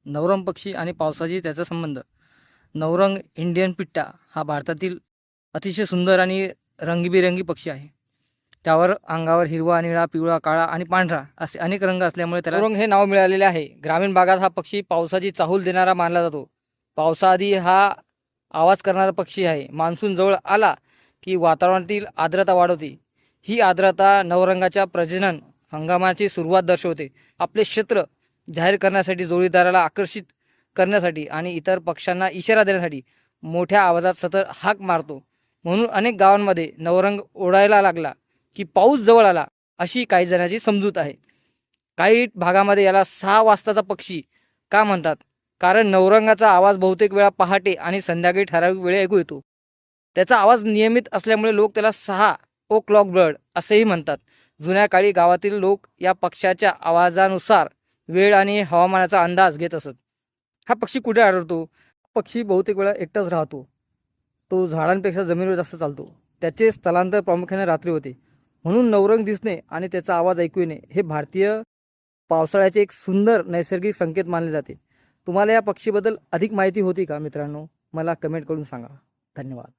नवरंग पक्षी आणि पावसाची त्याचा संबंध. नवरंग इंडियन पिट्टा हा भारतातील अतिशय सुंदर आणि रंगीबेरंगी पक्षी आहे. त्यावर अंगावर हिरवा, निळा, पिवळा, काळा आणि पांढरा असे अनेक रंग असल्यामुळे त्याला नवरंग हे नाव मिळालेले आहे. ग्रामीण भागात हा पक्षी पावसाची चाहूल देणारा मानला जातो. पावसाआधी हा आवाज करणारा पक्षी आहे. मान्सून जवळ आला की वातावरणातील आर्द्रता वाढवते. ही आर्द्रता नवरंगाच्या प्रजनन हंगामाची सुरुवात दर्शवते. आपले क्षेत्र जाहीर करण्यासाठी, जोडीदाराला आकर्षित करण्यासाठी आणि इतर पक्ष्यांना इशारा देण्यासाठी मोठ्या आवाजात सतत हाक मारतो. म्हणून अनेक गावांमध्ये नवरंग ओरडायला लागला की पाऊस जवळ आला अशी काही जणांची समजूत आहे. काही भागामध्ये याला 6 वाजताचा पक्षी का म्हणतात? कारण नवरंगाचा आवाज बहुतेक वेळा पहाटे आणि संध्याकाळी ठराविक वेळी ऐकू येतो. त्याचा आवाज नियमित असल्यामुळे लोक त्याला 6 o'clock बर्ड असेही म्हणतात. जुन्या काळी गावातील लोक या पक्ष्याच्या आवाजानुसार वेळ आणि हवामानाचा अंदाज घेत असत. हा पक्षी कुठे आढळतो? पक्षी बहुतेक वेळा एकटाच राहतो. तो झाडांपेक्षा जमिनीवर जास्त चालतो. त्याचे स्थलांतर प्रामुख्याने रात्री होते. म्हणून नवरंग दिसणे आणि त्याचा आवाज ऐकू येणे हे भारतीय पावसाळ्याचे एक सुंदर नैसर्गिक संकेत मानले जाते. तुम्हाला या पक्षीबद्दल अधिक माहिती होती का मित्रांनो? मला कमेंट करून सांगा. धन्यवाद.